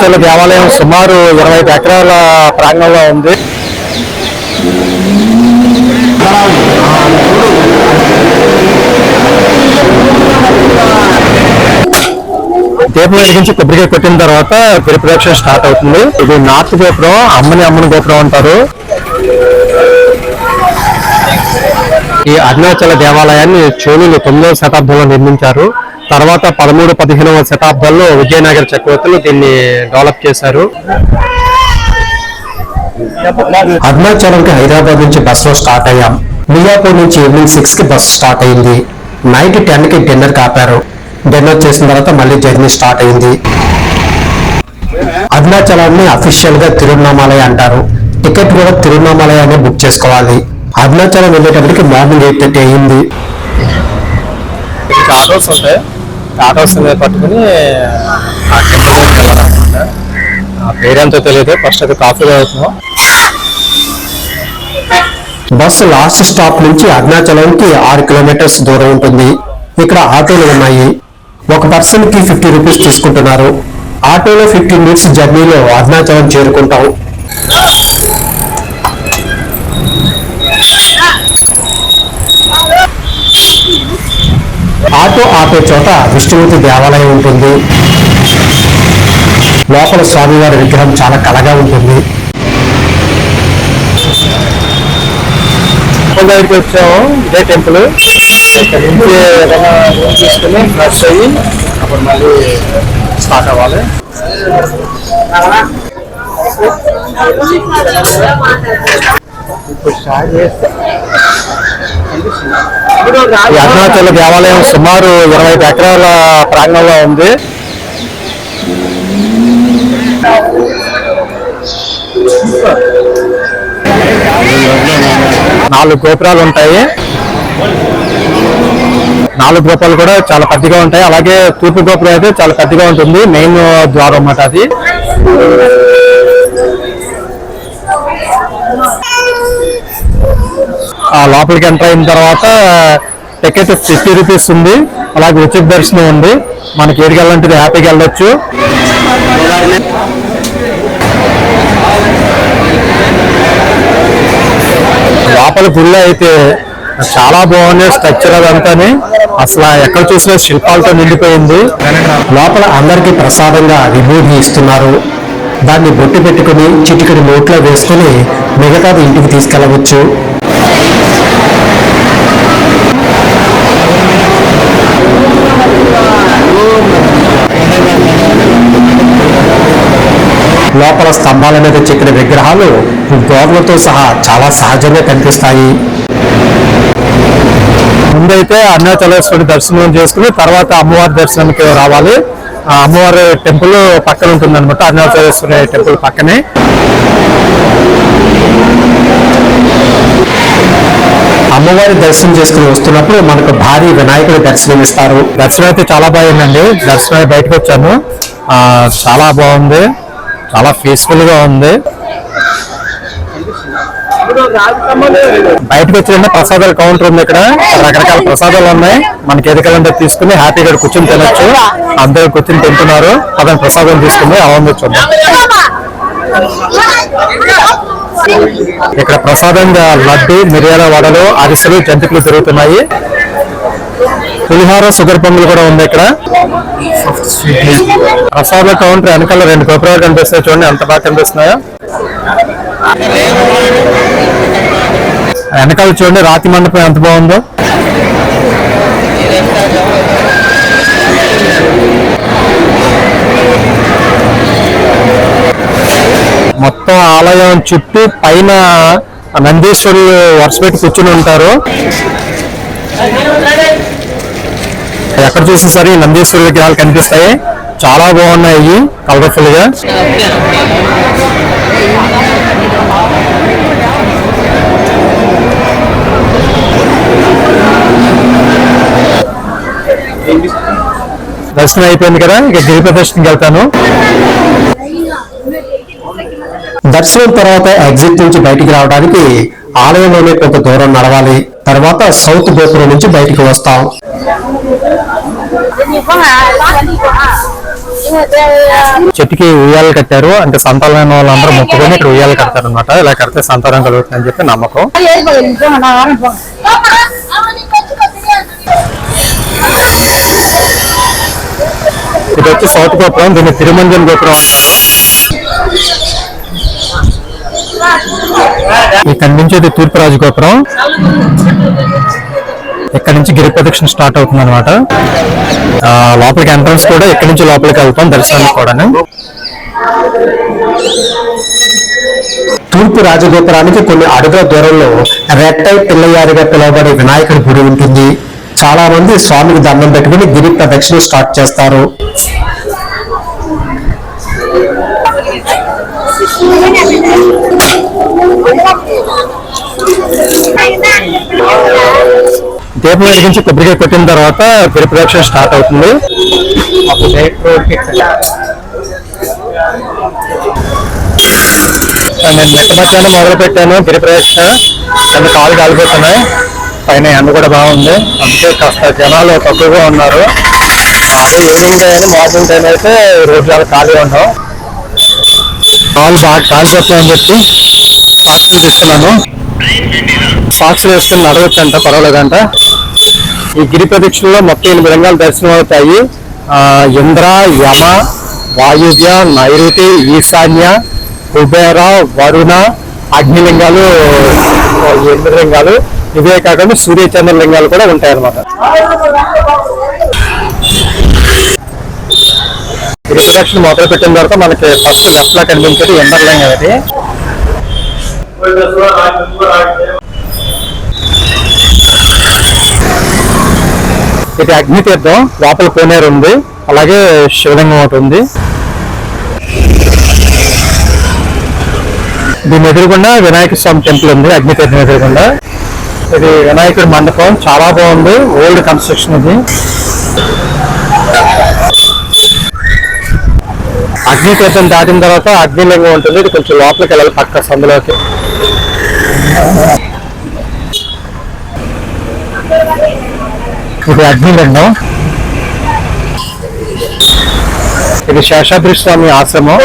అరుణాచల దేవాలయం సుమారు 25 ఎకరాల ప్రాంగణంలో ఉంది. దీపం వెలిగించి కొబ్బరికాయ కొట్టిన తర్వాత గిరి ప్రదక్షిణ స్టార్ట్ అవుతుంది. ఇది నార్త్ గోపురం, అమ్మని గోపురం అంటారు. ఈ అరుణాచల దేవాలయాన్ని చోళులు 9వ శతాబ్దంలో నిర్మించారు. తర్వాత 13, 15వ శతాబ్దాల్లో విజయనగర చక్రవర్తులు దీన్ని డెవలప్ చేశారు. అరుణాచలంకి హైదరాబాద్ నుంచి బస్సులో స్టార్ట్ అయ్యాం. మియాపూర్ నుంచి ఈవినింగ్ 6 కి బస్సు స్టార్ట్ అయింది. నైట్ 10 కి డిన్నర్ కాపారు. డిన్నర్ చేసిన తర్వాత మళ్ళీ జర్నీ స్టార్ట్ అయింది. అరుణాచలాన్ని అఫీషియల్ గా తిరువన్నామలై అంటారు. టికెట్ కూడా తిరువన్నామలైనే బుక్ చేసుకోవాలి. అరుణాచలం వెళ్ళేటప్పటికి మార్నింగ్ 8:30 అయింది. ఆటోస్ ఉంటాయి, ఆటోస్ పట్టుకుని ఆ టెంపుల్ వెళ్ళాలన్నమాట. ఆ పేరెంతో తెలియదు. ఫస్ట్ అయితే కాఫీ తాగుతున్నాం. బస్సు లాస్ట్ స్టాప్ నుంచి అరుణాచలంకి 6 కిలోమీటర్స్ దూరం ఉంటుంది. ఇక్కడ ఆటోలు ఉన్నాయి. ఒక పర్సన్ కి 50 రూపీస్ తీసుకుంటున్నారు. ఆటోలో 15 మినిట్స్ జర్నీలో అరుణాచలం చేరుకుంటాం. ఆటో ఆపే చోట విష్ణుమూర్తి దేవాలయం ఉంటుంది. లోపల స్వామివారి విగ్రహం చాలా కళగా ఉంటుంది. దగ్గరికి వచ్చాము. ఇదే టెంపుల్. ఇక్కడ నుంచి ఏదైనా రూమ్ తీసుకుని ఫ్రెష్ అయ్యి అప్పుడు మళ్ళీ స్టార్ట్ అవ్వాలి. ఈ అరుణాచల దేవాలయం సుమారు 25 ఎకరాల ప్రాంగణంలో ఉంది. నాలుగు గోపురాలు ఉంటాయి. 4 గోపురాలు కూడా చాలా పెద్దగా ఉంటాయి. అలాగే తూర్పు గోపురం అయితే చాలా పెద్దగా ఉంటుంది. మెయిన్ ద్వారం అన్నమాట అది. ఆ లోపలికి ఎంటర్ అయిన తర్వాత టికెట్ 50 రూపీస్ ఉంది. అలాగే ఉచిత దర్శనం ఉంది. మనకి ఏడికి వెళ్ళాలంటే హ్యాపీగా వెళ్ళొచ్చు. లోపల గుళ్ళో అయితే చాలా బాగుంది. స్ట్రక్చర్ అదంతానే అసలు ఎక్కడ చూసినా శిల్పాలతో నిండిపోయింది. లోపల అందరికీ ప్రసాదంగా విభూతి ఇస్తున్నారు. దాన్ని బొట్టు పెట్టుకుని చిటికడి నోట్లో వేసుకుని మిగతాది ఇంటికి తీసుకెళ్లవచ్చు. లోపల స్తంభాల మీద చెక్కిన విగ్రహాలు గోడలతో సహా చాలా సహజంగా కనిపిస్తాయి. ముందైతే అరుణాచలేశ్వరి దర్శనం చేసుకుని తర్వాత అమ్మవారి దర్శనానికి రావాలి. ఆ అమ్మవారి టెంపుల్ పక్కన ఉంటుంది అనమాట. అరుణాచలేశ్వరి టెంపుల్ పక్కనే. అమ్మవారి దర్శనం చేసుకుని వస్తున్నప్పుడు మనకు భారీ వినాయకుడి దర్శనం ఇస్తారు. దర్శనం అయితే చాలా బాగుందండి. దర్శనం బయటకు వచ్చాను. చాలా బాగుంది. చాలా పీస్ఫుల్ గా ఉంది. బయటకు వచ్చి ప్రసాదాల కౌంటర్ ఉంది. ఇక్కడ రకరకాల ప్రసాదాలు ఉన్నాయి. మనకి ఎదుకలంటే తీసుకుని హ్యాపీగా కూర్చొని తినొచ్చు. అందరూ కూర్చొని తింటున్నారు. అతను ప్రసాదం తీసుకుని అలా ఉంది చూద్దాం. ఇక్కడ ప్రసాదంగా లడ్డు, మిరియాల వడలు, అరిసెలు, జంతికలు జరుగుతున్నాయి. పులిహోర, షుగర్ పొంగులు కూడా ఉంది ఇక్కడ. ప్రసాద కౌంటర్ వెనకాల 2 గోపురాలు కనిపిస్తాయి. చూడండి ఎంత బాగా కనిపిస్తున్నాయో. వెనకాల చూడండి రాతి మండపం ఎంత బాగుందో. మొత్తం ఆలయం చుట్టూ పైన నందీశ్వరులు వరుస పెట్టి కూర్చుని ఉంటారు. ఎక్కడ చూసినా సరే నందీశ్వర విగ్రహాలు కనిపిస్తాయి. చాలా బాగున్నాయి కలర్ఫుల్ గా. దర్శనం అయిపోయింది కదా, ఇక గిరి ప్రదర్శనకి వెళ్తాను. దర్శనం తర్వాత ఎగ్జిట్ నుంచి బయటికి రావడానికి ఆలయంలోనే కొంత దూరం నడవాలి. తర్వాత సౌత్ గోపురం నుంచి బయటికి వస్తాం. చెట్టుకి ఉయ్యాలు కట్టారు, అంటే సంతానం వాళ్ళందరూ మొక్కుకొని ఇక్కడ ఉయ్యాలు కడతారు అనమాట. ఇలా కడితే సంతానం కలుగుతుందని చెప్పి నమ్మకం. ఇది వచ్చి సౌత్ గోపురం, దీన్ని తిరుమంజన్ గోపురం అంటారు. ఇక్కడ నుంచి ఇది తూర్పు రాజు గోపురం. ఇక్కడ నుంచి గిరి ప్రదక్షిణ స్టార్ట్ అవుతుంది అనమాట. లోపలికి ఎంట్రన్స్ కూడా ఇక్కడ నుంచి లోపలికి వెళ్తాం దర్శనానికి కూడా. తూర్పు రాజగోపురానికి కొన్ని అడుగుల దూరంలో రెట్టై పిల్లయారిగా పిలువబడే వినాయకుడి గుడి ఉంటుంది. చాలా మంది స్వామికి దండం పెట్టుకుని గిరి ప్రదక్షిణ స్టార్ట్ చేస్తారు. దీపం వెలిగించి కొబ్బరికాయ కొట్టిన తర్వాత గిరి ప్రదక్షిణ స్టార్ట్ అవుతుంది. నేను మెట్ట మధ్యాహ్నం మొదలు పెట్టాను గిరి ప్రదక్షిణ. కొన్ని కాలు కాలిపోతున్నాయి, పైన ఎండ కూడా బాగుంది, అందుకే కాస్త జనాలు తక్కువగా ఉన్నారు. అదే ఈవినింగ్ టైం మార్నింగ్ టైం అయితే రోజు చాలా ఖాళీగా ఉంటాం. కాలు బాగా కాలిపోతాయని చెప్పి సాక్షులు తీసుకున్నాను. సాక్షులు వేసుకుని నడవచ్చంట, పర్వాలేదంట. ఈ గిరి ప్రదక్షిణలో మొత్తం 8 లింగాలు దర్శనం అవుతాయి. ఇంద్ర, యమ, వాయువ్య, నైరుతి, ఈశాన్య, కుబేర, వరుణ, అగ్నిలింగాలు 8 లింగాలు. ఇవే కాకుండా సూర్యచంద్ర లింగాలు కూడా ఉంటాయి అన్నమాట. గిరి ప్రదక్షిణ మొదలు పెట్టిన తర్వాత మనకి ఫస్ట్ లెఫ్ట్ లో కనిపించేది ఇంద్రలింగం. అది ఇది అగ్ని తీర్థం, లోపల కోనేరు ఉంది, అలాగే శివలింగం ఒకటి ఉంది. దీని ఎదురుగుండా వినాయక స్వామి టెంపుల్ ఉంది, అగ్ని తీర్థం ఎదురుగుండా. ఇది వినాయకుడి మండపం, చాలా బాగుంది, ఓల్డ్ కన్స్ట్రక్షన్. ఇది అగ్ని తీర్థం దాటిన తర్వాత అగ్నిలింగం ఉంటుంది. ఇది కొంచెం లోపలికి వెళ్ళాలి, పక్క సందులోకి. ఇది అగ్నిలింగం. ఇది శేషాద్రి స్వామి ఆశ్రమం.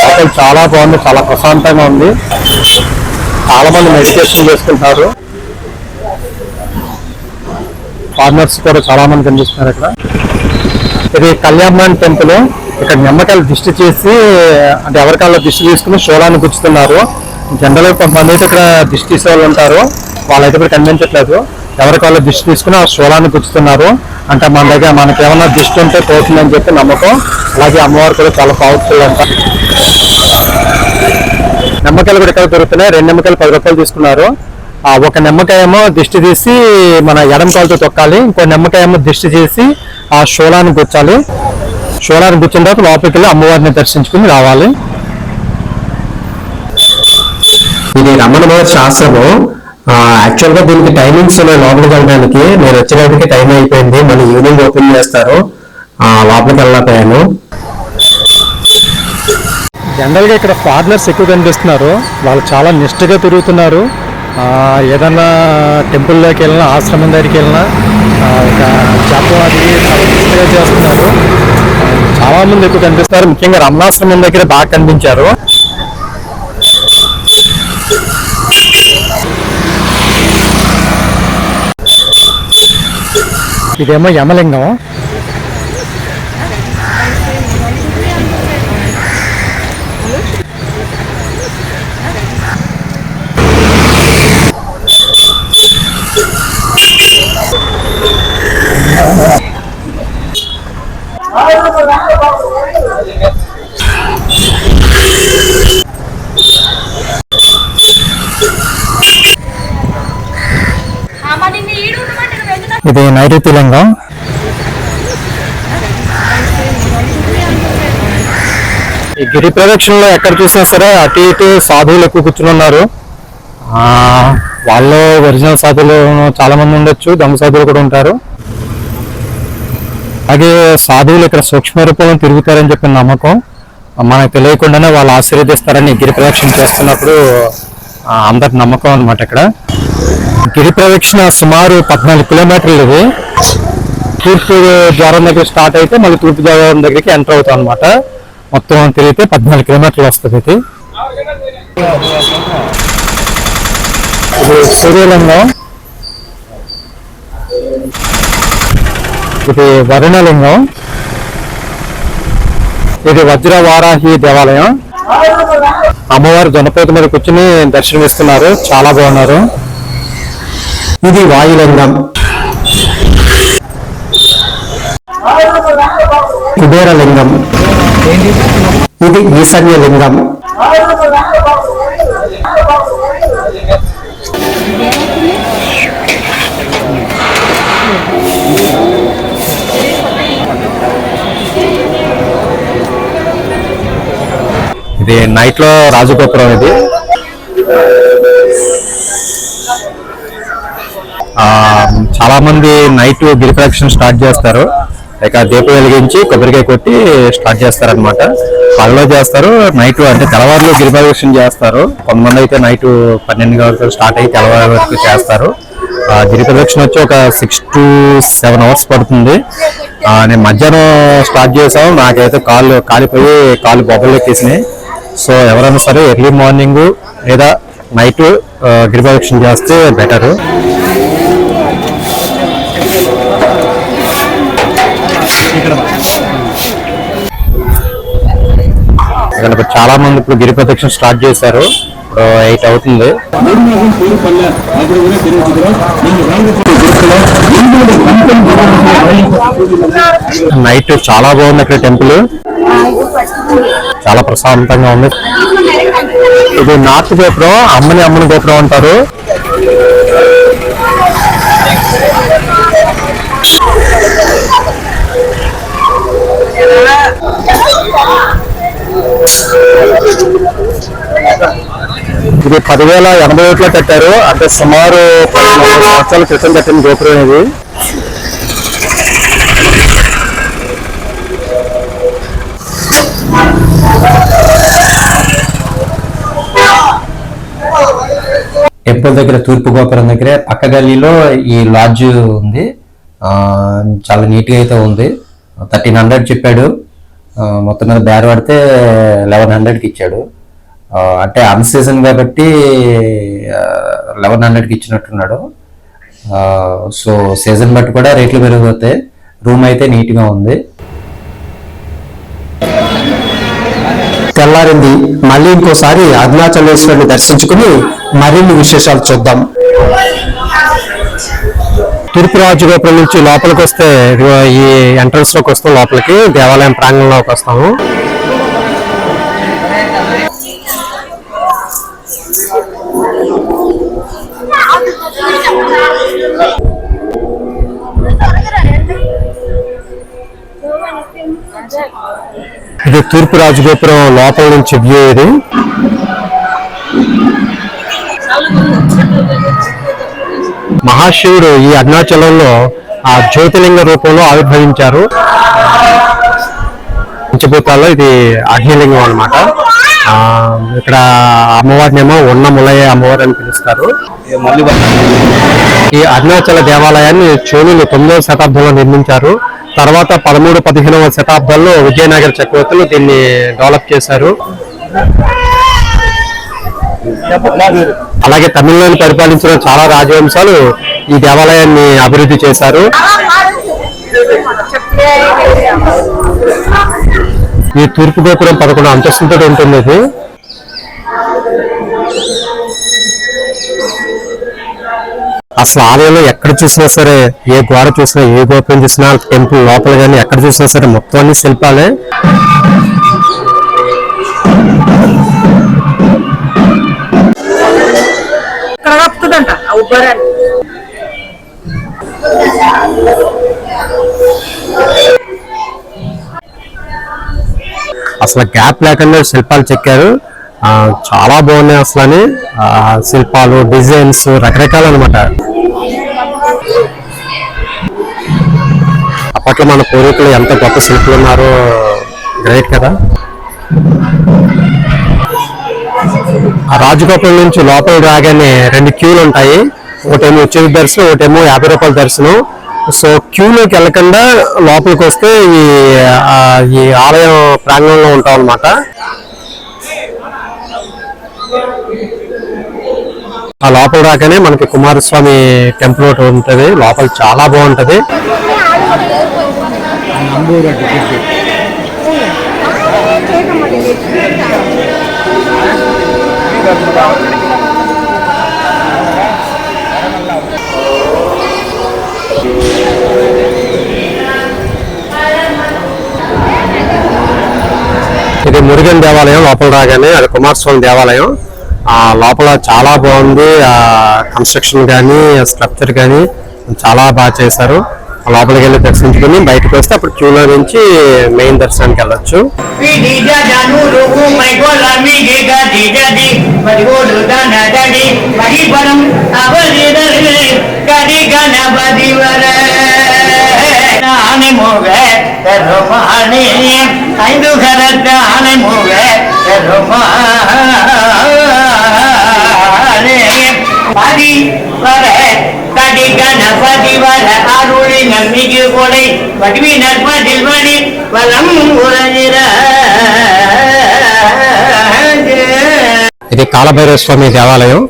అక్కడ చాలా బాగుంది, చాలా ప్రశాంతంగా ఉంది. చాలా మంది మెడిటేషన్ చేసుకుంటారు. ఫారినర్స్ కూడా చాలా మంది కనిపిస్తున్నారు ఇక్కడ. ఇది కళ్యాణ్ టెంపుల్. ఇక్కడ నిమ్మకాయలు దిష్టి చేసి, అంటే ఎవరికాల్లో దిష్టి తీసుకుని శూలాన్ని గుచ్చుతున్నారు. జనరల్ గా కొంతమంది అయితే ఇక్కడ దిష్టి తీసే వాళ్ళు ఉంటారు, వాళ్ళైతే ఇక్కడ కనిపించట్లేదు. ఎవరికాల్లో దిష్టి తీసుకుని ఆ శూలాన్ని గుచ్చుతున్నారు. అంటే మన దగ్గర మనకి ఏమన్నా దిష్టి ఉంటే పోతుందని చెప్పి నమ్మకం. అలాగే అమ్మవారు కూడా చాలా పవర్ఫుల్ అంట. నిమ్మకాయలు కూడా ఇక్కడ దొరుకుతున్నాయి. 2 నిమ్మకాయలు 10 రూపాయలు తీసుకున్నారు. ఒక నిమ్మకాయ ఏమో దిష్టి తీసి మన ఎడమ కాలుతో తొక్కాలి, ఇంకో నిమ్మకాయ ఏమో దిష్టి చేసి ఆ శూలాన్ని గుచ్చాలి. శూలాన్ని గుచ్చిన తర్వాత లోపలికి వెళ్ళి అమ్మవారిని దర్శించుకుని రావాలి. ఇది రమణ మహర్షి ఆశ్రమం. యాక్చువల్ గా దీనికి టైమింగ్స్ ఉన్నాయి లోపలికి వెళ్ళడానికి. నేను వచ్చేటప్పటికి టైం అయిపోయింది, మళ్ళీ ఈవినింగ్ ఓపెన్ చేస్తారు. లోపలికి వెళ్ళకపోయాను. జనరల్ గా ఇక్కడ ఫారినర్స్ ఎక్కువ కనిపిస్తున్నారు. వాళ్ళు చాలా నిష్ఠగా తిరుగుతున్నారు. ఏదన్నా టెంపుల్లోకి వెళ్ళినా, ఆశ్రమం దగ్గరికి వెళ్ళినా ఒక జపం అది చాలా నిష్ఠగా చేస్తున్నారు. చాలా మంది ఎక్కువ కనిపిస్తారు. ముఖ్యంగా రమణాశ్రమం దగ్గర బాగా కనిపించారు. ఇదేమో యమలింగం. ఇది నైరుతి లింగం. ఈ గిరి ప్రదక్షిణలో ఎక్కడ చూసినా సరే అటు ఇటు సాధువులు ఎక్కువ కూర్చుని ఉన్నారు. వాళ్ళు ఒరిజినల్ సాధువులు చాలా మంది ఉండొచ్చు, దొంగ సాధువులు కూడా ఉంటారు. అలాగే సాధువులు ఇక్కడ సూక్ష్మ రూపంలో తిరుగుతారని చెప్పిన నమ్మకం. మనకు తెలియకుండానే వాళ్ళు ఆశీర్వదిస్తారని గిరి ప్రదక్షిణ చేస్తున్నప్పుడు అందరి నమ్మకం అన్నమాట. ఇక్కడ గిరి ప్రదక్షిణ సుమారు 14 కిలోమీటర్లు. ఇది తూర్పు ద్వారం దగ్గర స్టార్ట్ అయితే మళ్ళీ తూర్పు ద్వారం దగ్గరికి ఎంటర్ అవుతాం అనమాట. మొత్తం తిరిగితే 14 కిలోమీటర్లు వస్తుంది. ఇది సూర్యలింగం, ఇది వరుణలింగం, ఇది వజ్రవారాహి దేవాలయం. అమ్మవారు జనపేట మీద కూర్చుని దర్శనమిస్తున్నారు, చాలా బాగున్నారు. ఇది వాయులింగం, కుబేరలింగం, ఇది ఈశాన్యలింగం. ఇది నైట్ లో రాజగోపురం. ఇది చాలా మంది నైట్ గిరి ప్రదక్షిణ స్టార్ట్ చేస్తారు. ఇక దీపం వెలిగించి కొబ్బరికాయ కొట్టి స్టార్ట్ చేస్తారు అనమాట. పగలో చేస్తారు, నైట్ అంటే తెల్లవారులు గిరి ప్రదక్షిణ చేస్తారు. కొంతమంది అయితే నైట్ 12 వరకు స్టార్ట్ అయ్యి తెల్లవారు వరకు చేస్తారు. గిరి ప్రదక్షిణ వచ్చి ఒక 6 to 7 అవర్స్ పడుతుంది. నేను మధ్యాహ్నం స్టార్ట్ చేసాం, నాకైతే కాళ్ళు కాలిపోయి కాళ్ళు బొబ్బలు ఎక్కేసినాయి. సో ఎవరైనా సరే ఎర్లీ మార్నింగ్ లేదా నైట్ గిరి ప్రదక్షిణ చేస్తే బెటర్. ఇక్కడ చాలా మంది ఇప్పుడు గిరి ప్రదక్షిణ స్టార్ట్ చేశారు. 8 అవుతుంది. నైట్ చాలా బాగుంది అక్కడ టెంపుల్, చాలా ప్రశాంతంగా ఉంది. ఇది నార్త్ గోపురం, అమ్మని గోపురం అంటారు. ఇది 10,081లో కట్టారు, అంటే సుమారు 14 సంవత్సరాల క్రితం కట్టిన గోపురం ఇది. టెంపుల్ దగ్గర తూర్పు గోపురం దగ్గర పక్క గల్లీలో ఈ లాడ్జ్ ఉంది. చాలా నీట్ గా అయితే ఉంది. 1300 చెప్పాడు, మొత్తం మీద బేర పడితే 1100కి ఇచ్చాడు. అంటే అన్ సీజన్ కాబట్టి 1100కి ఇచ్చినట్టున్నాడు. సో సీజన్ బట్టి కూడా రేట్లు పెరిగిపోతాయి. రూమ్ అయితే నీట్ గా ఉంది. తెల్లారింది, మళ్ళీ ఇంకోసారి అరుణాచలేశ్వరుని దర్శించుకుని మరిన్ని విశేషాలు చూద్దాం. తూర్పు రాజగోపురం నుంచి లోపలికి వస్తే ఈ ఎంట్రన్స్ లోకి వస్తాం, లోపలికి దేవాలయం ప్రాంగణంలోకి వస్తాము. ఇది తూర్పు రాజగోపురం లోపల నుంచి వ్యూ. ఇది మహాశివుడు ఈ అరుణాచలంలో ఆ జ్యోతిలింగ రూపంలో ఆవిర్భవించారు. పంచభూతాల్లో ఇది అగ్నిలింగం అన్నమాట. ఇక్కడ అమ్మవారిని ఏమో ఉన్నములయ్య అమ్మవారు అని పిలుస్తారు. ఈ అరుణాచల దేవాలయాన్ని చోళులు 9వ శతాబ్దంలో నిర్మించారు. తర్వాత 13, 15వ శతాబ్దాల్లో విజయనగర చక్రవర్తులు దీన్ని డెవలప్ చేశారు. అలాగే తమిళనాడు పరిపాలించిన చాలా రాజవంశాలు ఈ దేవాలయాన్ని అభివృద్ధి చేశారు. ఈ తూర్పు గోపురం 11 అంతస్తులతో ఉంటుంది. ఇది అసలు ఆలయంలో ఎక్కడ చూసినా సరే, ఏ గోడ చూసినా, ఏ గోపురం చూసినా, టెంపుల్ లోపల కానీ ఎక్కడ చూసినా సరే మొత్తం అన్ని శిల్పాలే. అసలు గ్యాప్ లేకుండా శిల్పాలు చెక్కారు. చాలా బాగున్నాయి అసలు అని. శిల్పాలు, డిజైన్స్ రకరకాలు అనమాట. అప్పట్లో మన పూర్వీకులు ఎంత గొప్ప శిల్పులు ఉన్నారో, గ్రేట్ కదా. ఆ రాజగోపురం నుంచి లోపల రాగానే 2 క్యూలు ఉంటాయి. ఒకటేమో ఉచిత దర్శనం, ఒకటేమో 50 రూపాయల దర్శనం. సో క్యూలోకి వెళ్ళకుండా లోపలికి వస్తే ఈ ఆలయం ప్రాంగణంలో ఉంటాం అన్నమాట. ఆ లోపల రాగానే మనకి కుమారస్వామి టెంపుల్ ఒకటి ఉంటుంది. లోపల చాలా బాగుంటది. ఇది మురుగన్ దేవాలయం. లోపల రాగానే అది కుమారస్వామి దేవాలయం. ఆ లోపల చాలా బాగుంది. ఆ కన్స్ట్రక్షన్ కానీ స్ట్రక్చర్ కానీ చాలా బాగా చేశారు. లోపలికి వెళ్ళి దర్శించుకుని బయటకు వస్తే అప్పుడు క్యూలో నుంచి మెయిన్ దర్శనానికి వెళ్ళొచ్చు. Tadi ganapati wala aruli ngamigi kolai badwi narma dilwani walam urajira. ఇది కాలభైరవ స్వామి దేవాలయం.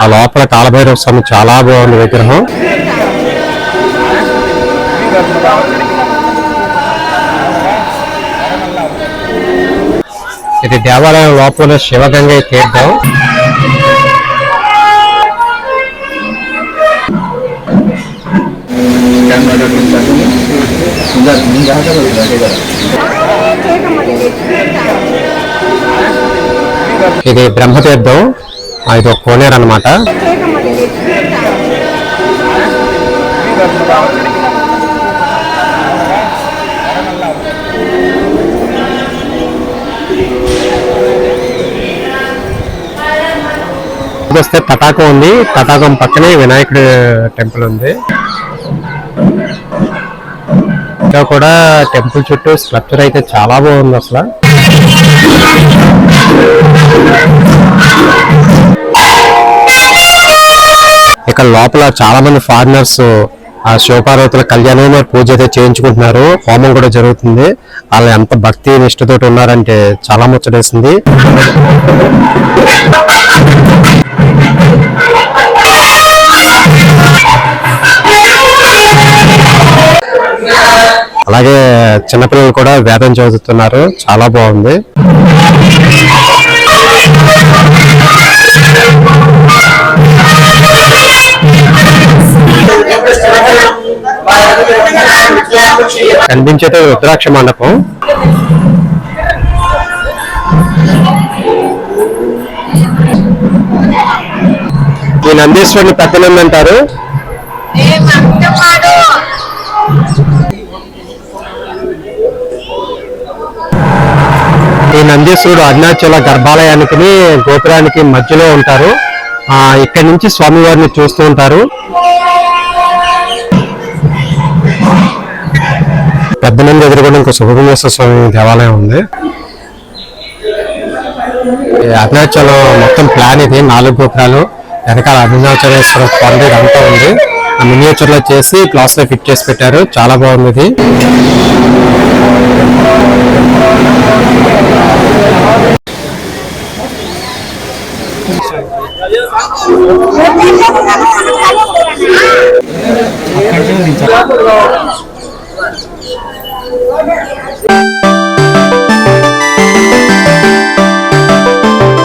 ఆ లోపల కాలభైరవ స్వామి చాలా బాగుంది విగ్రహం. ఇది దేవాలయం లోపల శివగంగ తీర్థం. ఇది బ్రహ్మతీర్థం. ఇది ఒక కోనేరు అన్నమాట. వస్తే తటాకం ఉంది. తటాకం పక్కనే వినాయకుడి టెంపుల్ ఉంది. ఇంకా కూడా టెంపుల్ చుట్టూ స్ట్రక్చర్ అయితే చాలా బాగుంది అసలు. ఇక్కడ లోపల చాలా మంది ఫారినర్స్ ఆ శివపార్వతుల కళ్యాణం పూజ అయితే చేయించుకుంటున్నారు. హోమం కూడా జరుగుతుంది. వాళ్ళు ఎంత భక్తి నిష్ఠతోటి ఉన్నారంటే చాలా ముచ్చటేసింది. అలాగే చిన్నపిల్లలు కూడా వేదం చదువుతున్నారు. చాలా బాగుంది. కనిపించేది రుద్రాక్ష మండపం. ఈ నందీశ్వరుని పెద్ద నంది అంటారు. ఈ నందీశ్వరుడు అరుణాచల గర్భాలయానికి గోపురానికి మధ్యలో ఉంటారు. ఇక్కడి నుంచి స్వామివారిని చూస్తూ ఉంటారు. పెద్ద నంది ఎదురుకుండా ఇంకో సుబ్రహ్మణ్యేశ్వర స్వామి దేవాలయం ఉంది. అరుణాచలం మొత్తం ప్లాన్ ఇది. 4 గోపురాలు వెనకాల అరుణాచలేశ్వర కొండ ఇదంతా ఉంది. ఆ మినియేచర్ లో చేసి గ్లాస్ లో ఫిట్ చేసి పెట్టారు. చాలా బాగుంది ఇది.